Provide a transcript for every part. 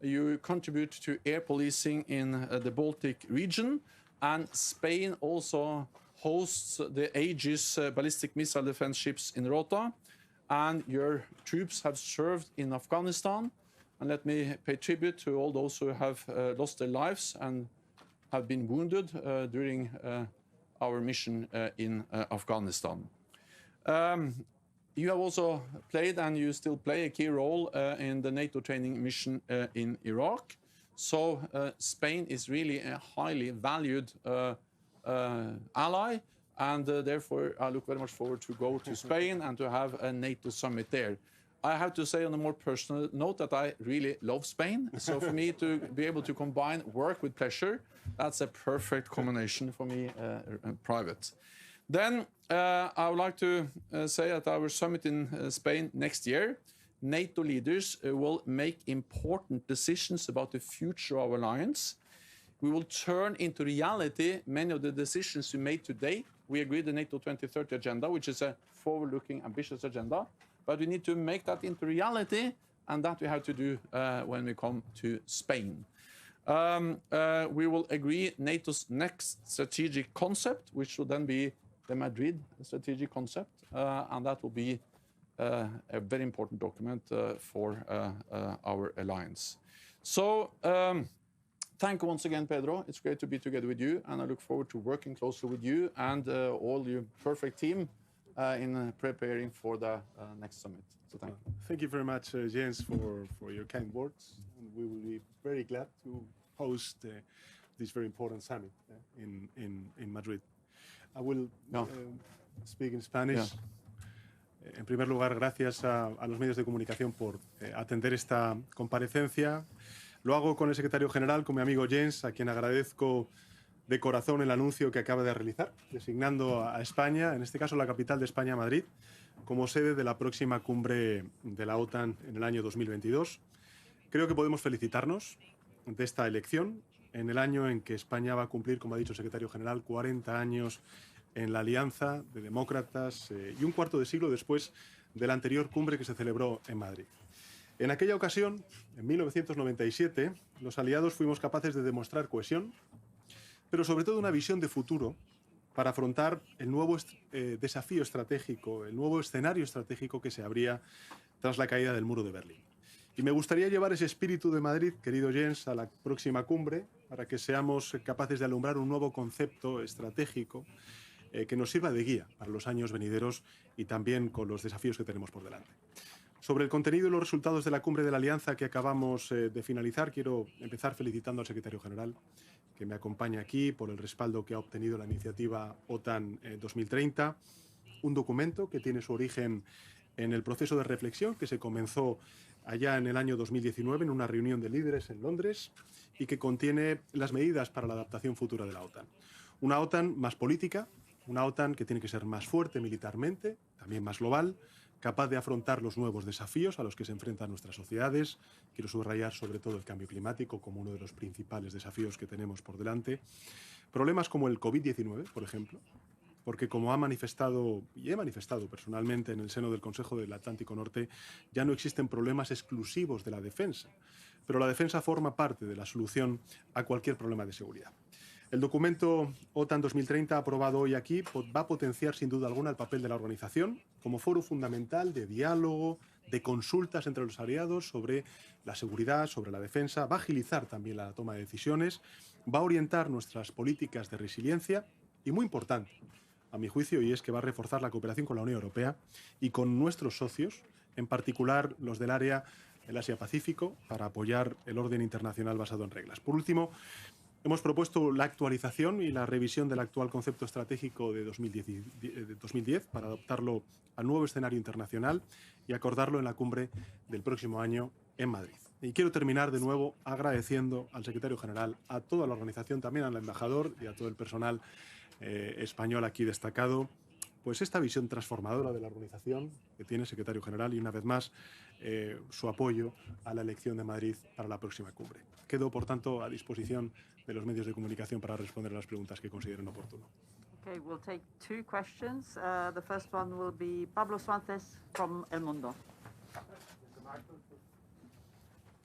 you contribute to air policing in the Baltic region, and Spain also hosts the Aegis ballistic missile defense ships in Rota, and your troops have served in Afghanistan. And let me pay tribute to all those who have lost their lives and have been wounded during our mission in Afghanistan. You have also played, and you still play, a key role in the NATO training mission in Iraq. So Spain is really a highly valued ally, and therefore I look very much forward to go to Spain and to have a NATO summit there. I have to say on a more personal note that I really love Spain. So for me to be able to combine work with pleasure, that's a perfect combination for me private. Then I would like to say at our summit in Spain next year, NATO leaders will make important decisions about the future of our alliance. We will turn into reality many of the decisions we made today. We agreed the NATO 2030 agenda, which is a forward-looking, ambitious agenda. But we need to make that into reality, and that we have to do when we come to Spain. We will agree NATO's next strategic concept, which will then be the Madrid strategic concept, and that will be a very important document for our alliance. So thank you once again, Pedro. It's great to be together with you, and I look forward to working closely with you and all your perfect team in preparing for the next summit. So thank you. Thank you very much, Jens, for your kind words. And we will be very glad to host this very important summit in Madrid. I will speak in Spanish. Yeah. En primer lugar, gracias a los medios de comunicación por atender esta comparecencia. Lo hago con el secretario general, con mi amigo Jens, a quien agradezco de corazón el anuncio que acaba de realizar, designando a España, en este caso la capital de España, Madrid, como sede de la próxima cumbre de la OTAN en el año 2022. Creo que podemos felicitarnos de esta elección en el año en que España va a cumplir, como ha dicho el secretario general, 40 años en la alianza de demócratas y un cuarto de siglo después de la anterior cumbre que se celebró en Madrid. En aquella ocasión, en 1997, los aliados fuimos capaces de demostrar cohesión, pero sobre todo una visión de futuro para afrontar el nuevo desafío estratégico, el nuevo escenario estratégico que se abría tras la caída del muro de Berlín. Y me gustaría llevar ese espíritu de Madrid, querido Jens, a la próxima cumbre, para que seamos capaces de alumbrar un nuevo concepto estratégico que nos sirva de guía para los años venideros y también con los desafíos que tenemos por delante. Sobre el contenido y los resultados de la cumbre de la Alianza que acabamos de finalizar, quiero empezar felicitando al secretario general que me acompaña aquí por el respaldo que ha obtenido la iniciativa OTAN 2030, un documento que tiene su origen en el proceso de reflexión que se comenzó allá en el año 2019 en una reunión de líderes en Londres y que contiene las medidas para la adaptación futura de la OTAN. Una OTAN más política, una OTAN que tiene que ser más fuerte militarmente, también más global, capaz de afrontar los nuevos desafíos a los que se enfrentan nuestras sociedades. Quiero subrayar sobre todo el cambio climático como uno de los principales desafíos que tenemos por delante. Problemas como el COVID-19, por ejemplo, porque como ha manifestado y he manifestado personalmente en el seno del Consejo del Atlántico Norte, ya no existen problemas exclusivos de la defensa, pero la defensa forma parte de la solución a cualquier problema de seguridad. El documento OTAN 2030 aprobado hoy aquí va a potenciar sin duda alguna el papel de la organización como foro fundamental de diálogo, de consultas entre los aliados sobre la seguridad, sobre la defensa, va a agilizar también la toma de decisiones, va a orientar nuestras políticas de resiliencia y, muy importante, a mi juicio, y es que va a reforzar la cooperación con la Unión Europea y con nuestros socios, en particular los del área del Asia-Pacífico, para apoyar el orden internacional basado en reglas. Por último, hemos propuesto la actualización y la revisión del actual concepto estratégico de 2010 para adaptarlo al nuevo escenario internacional y acordarlo en la cumbre del próximo año en Madrid. Y quiero terminar de nuevo agradeciendo al secretario general, a toda la organización, también al embajador y a todo el personal español aquí destacado, pues esta visión transformadora de la organización que tiene el secretario general y una vez más su apoyo a la elección de Madrid para la próxima cumbre. Quedo, por tanto, a disposición de los medios de comunicación para responder a las preguntas que consideren oportuno. Okay, we'll take two questions. The first one will be Pablo Suárez from El Mundo.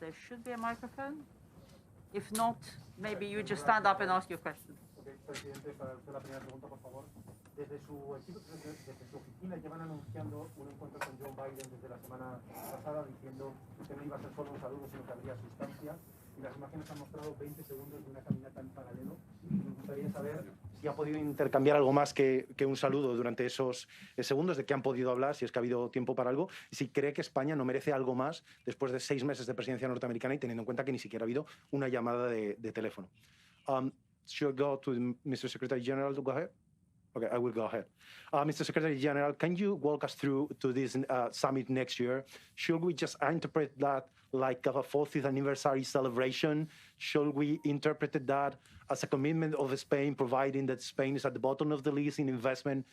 there should be a microphone. If not, maybe you just stand up and ask your question. Okay, presidente, para usted la primera pregunta, por favor. Desde su equipo, desde su oficina, llevan anunciando un encuentro con Joe Biden desde la semana pasada, diciendo que no iba a ser solo un saludo, sino que habría sustancia. Y las imágenes han mostrado 20 segundos de una caminata en paralelo. Y me gustaría saber si ha podido intercambiar algo más que un saludo durante esos segundos, de qué han podido hablar, si es que ha habido tiempo para algo, y si cree que España no merece algo más después de 6 meses de presidencia norteamericana y teniendo en cuenta que ni siquiera ha habido una llamada de teléfono. Should I go to Mr. Secretary General to go ahead? Okay, I will go ahead. Mr. Secretary General, can you walk us through to this summit next year? Should we just interpret that like a 40th anniversary celebration? Should we interpret that as a commitment of Spain, providing that Spain is at the bottom of the list in investment,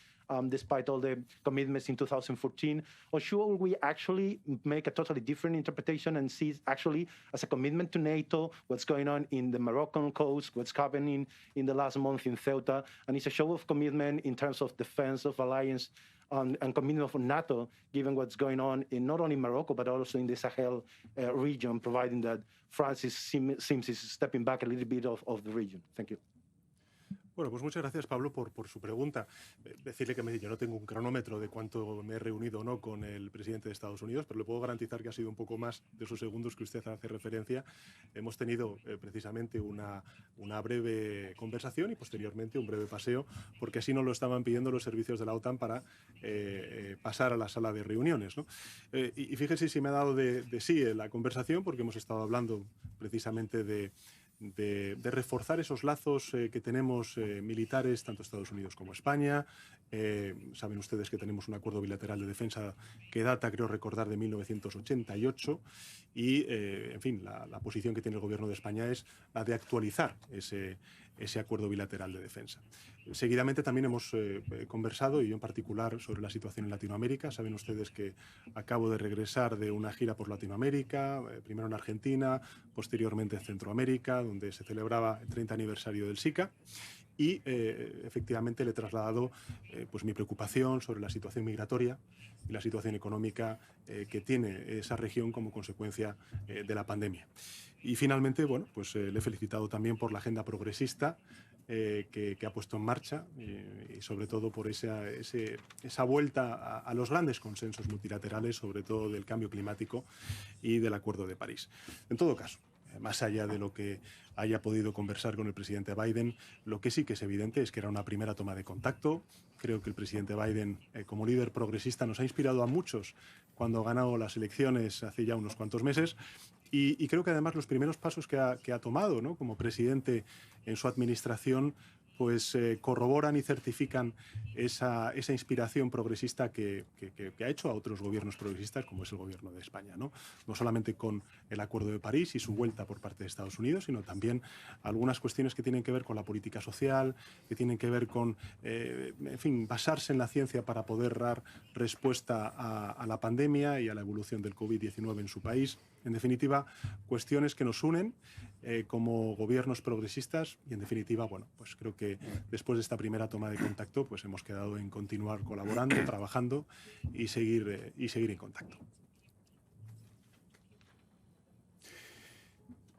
despite all the commitments in 2014? Or should we actually make a totally different interpretation and see it actually as a commitment to NATO, what's going on in the Moroccan coast, what's happening in the last month in Ceuta, and it's a show of commitment in terms of defense, of alliance, and commitment of NATO, given what's going on in not only Morocco, but also in the Sahel region, providing that France seems stepping back a little bit of the region. Thank you. Bueno, pues muchas gracias, Pablo, por su pregunta. Decirle que yo no tengo un cronómetro de cuánto me he reunido o no con el presidente de Estados Unidos, pero le puedo garantizar que ha sido un poco más de esos segundos que usted hace referencia. Hemos tenido precisamente una breve conversación y posteriormente un breve paseo, porque así nos lo estaban pidiendo los servicios de la OTAN para pasar a la sala de reuniones, ¿no? Y fíjese si me ha dado de sí la conversación, porque hemos estado hablando precisamente de reforzar esos lazos que tenemos militares, tanto Estados Unidos como España. Saben ustedes que tenemos un acuerdo bilateral de defensa que data, creo recordar, de 1988 y, en fin, la posición que tiene el Gobierno de España es la de actualizar ese acuerdo bilateral de defensa. Seguidamente también hemos conversado, y yo en particular, sobre la situación en Latinoamérica. Saben ustedes que acabo de regresar de una gira por Latinoamérica, primero en Argentina, posteriormente en Centroamérica, donde se celebraba el 30 aniversario del SICA. Y efectivamente le he trasladado pues mi preocupación sobre la situación migratoria y la situación económica que tiene esa región como consecuencia de la pandemia. Y finalmente, bueno, pues le he felicitado también por la agenda progresista que ha puesto en marcha y sobre todo por esa vuelta a los grandes consensos multilaterales, sobre todo del cambio climático y del Acuerdo de París. En todo caso, más allá de lo que haya podido conversar con el presidente Biden, lo que sí que es evidente es que era una primera toma de contacto. Creo que el presidente Biden, como líder progresista, nos ha inspirado a muchos cuando ganó las elecciones hace ya unos cuantos meses. Y creo que además los primeros pasos que ha tomado, ¿no?, como presidente en su administración, pues corroboran y certifican esa inspiración progresista que ha hecho a otros gobiernos progresistas, como es el gobierno de España, ¿no? No solamente con el Acuerdo de París y su vuelta por parte de Estados Unidos, sino también algunas cuestiones que tienen que ver con la política social, que tienen que ver con, en fin, basarse en la ciencia para poder dar respuesta a la pandemia y a la evolución del COVID-19 en su país. En definitiva, cuestiones que nos unen como gobiernos progresistas y, en definitiva, bueno, pues creo que después de esta primera toma de contacto, pues hemos quedado en continuar colaborando, trabajando y seguir en contacto.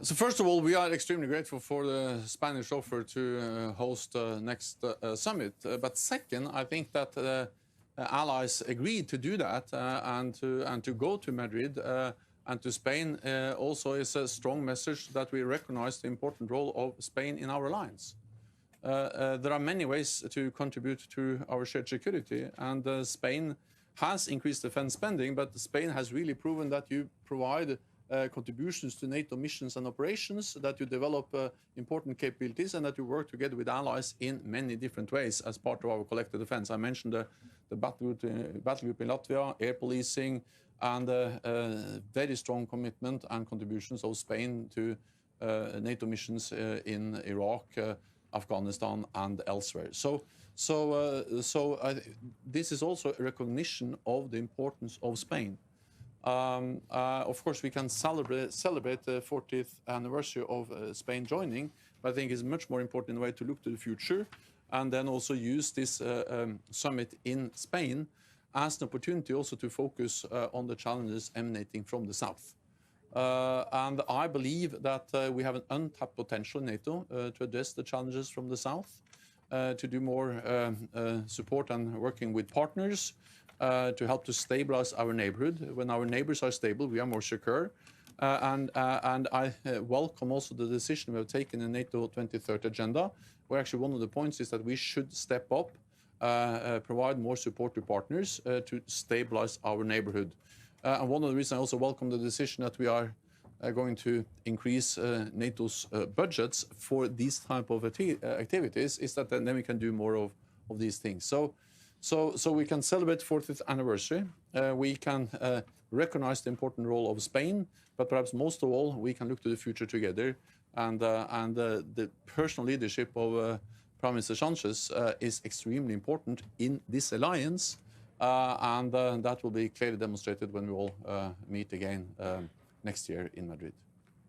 So first of all, we are extremely grateful for the Spanish offer to host next summit. But second, I think that allies agreed to do that and to go to Madrid and to Spain also is a strong message that we recognize the important role of Spain in our alliance. There are many ways to contribute to our shared security, and Spain has increased defense spending, but Spain has really proven that you provide contributions to NATO missions and operations, that you develop important capabilities, and that you work together with allies in many different ways as part of our collective defense. I mentioned the battle group in Latvia, air policing, and very strong commitment and contributions of Spain to NATO missions in Iraq, Afghanistan, and elsewhere. So this is also a recognition of the importance of Spain. Of course, we can celebrate the 40th anniversary of Spain joining, but I think it's much more important in a way to look to the future and then also use this summit in Spain as an opportunity also to focus on the challenges emanating from the south. And I believe that we have an untapped potential in NATO to address the challenges from the south, to do more support and working with partners, to help to stabilize our neighborhood. When our neighbors are stable, we are more secure. And I welcome also the decision we have taken in NATO 2030 agenda, where actually one of the points is that we should step up, provide more support to partners to stabilize our neighborhood. And one of the reasons I also welcome the decision that we are going to increase NATO's budgets for these type of activities is that then we can do more of these things. So we can celebrate 40th anniversary. We can recognize the important role of Spain, but perhaps most of all, we can look to the future together. And the personal leadership of Prime Minister Sánchez is extremely important in this alliance. And that will be clearly demonstrated when we all meet again next year in Madrid.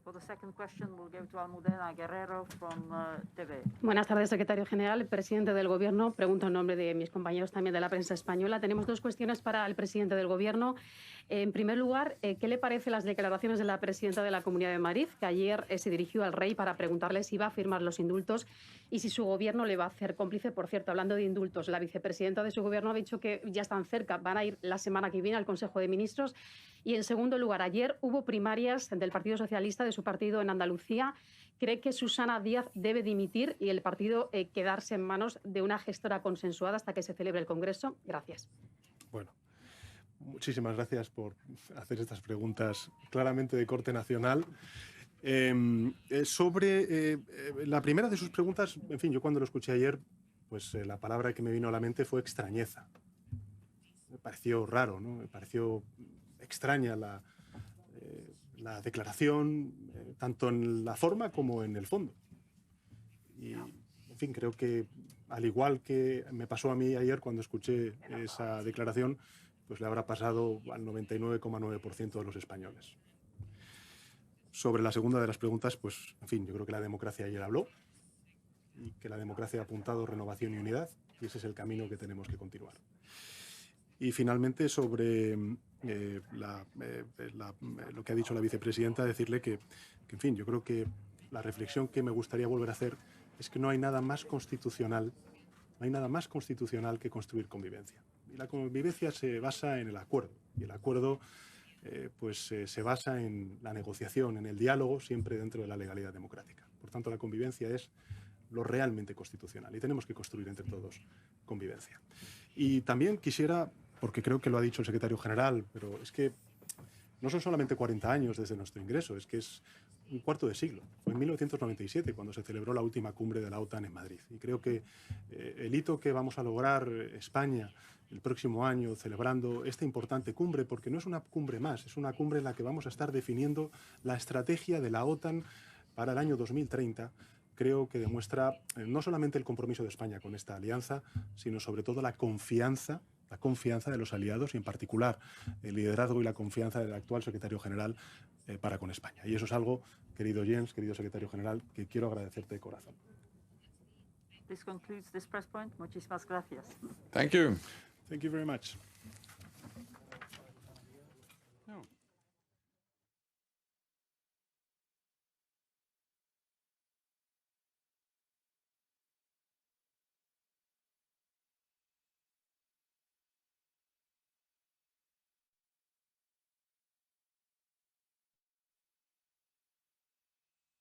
For the second question, we'll go to Almudena Guerrero from TV. Buenas tardes, secretario general. Presidente del Gobierno, pregunto en nombre de mis compañeros también de la prensa española. Tenemos dos cuestiones para el presidente del Gobierno. En primer lugar, ¿qué le parecen las declaraciones de la presidenta de la Comunidad de Madrid, que ayer se dirigió al rey para preguntarle si va a firmar los indultos y si su Gobierno le va a hacer cómplice? Por cierto, hablando de indultos, la vicepresidenta de su Gobierno ha dicho que ya están cerca, van a ir la semana que viene al Consejo de Ministros. Y en segundo lugar, ayer hubo primarias del Partido Socialista, de su partido en Andalucía. ¿Cree que Susana Díaz debe dimitir y el partido quedarse en manos de una gestora consensuada hasta que se celebre el Congreso? Gracias. Bueno, muchísimas gracias por hacer estas preguntas claramente de corte nacional. Sobre la primera de sus preguntas, en fin, yo cuando lo escuché ayer, pues la palabra que me vino a la mente fue extrañeza. Me pareció raro, ¿no? Me pareció extraña la declaración, tanto en la forma como en el fondo. Y, en fin, creo que al igual que me pasó a mí ayer cuando escuché esa declaración, pues le habrá pasado al 99,9% de los españoles. Sobre la segunda de las preguntas, pues, en fin, yo creo que la democracia ayer habló y que la democracia ha apuntado renovación y unidad, y ese es el camino que tenemos que continuar. Y finalmente, sobre lo que ha dicho la vicepresidenta, decirle que, en fin, yo creo que la reflexión que me gustaría volver a hacer es que no hay nada más constitucional, que construir convivencia. Y la convivencia se basa en el acuerdo, y el acuerdo se basa en la negociación, en el diálogo, siempre dentro de la legalidad democrática. Por tanto, la convivencia es lo realmente constitucional y tenemos que construir entre todos convivencia. Y también quisiera, porque creo que lo ha dicho el secretario general, pero es que no son solamente 40 años desde nuestro ingreso, es que es un cuarto de siglo. Fue en 1997 cuando se celebró la última cumbre de la OTAN en Madrid. Y creo que el hito que vamos a lograr España el próximo año celebrando esta importante cumbre, porque no es una cumbre más, es una cumbre en la que vamos a estar definiendo la estrategia de la OTAN para el año 2030, creo que demuestra no solamente el compromiso de España con esta alianza, sino sobre todo la confianza de los aliados y en particular el liderazgo y la confianza del actual secretario general para con España. Y eso es algo, querido Jens, querido secretario general, que quiero agradecerte de corazón. This concludes this press point. Muchísimas gracias. Thank you. Thank you very much.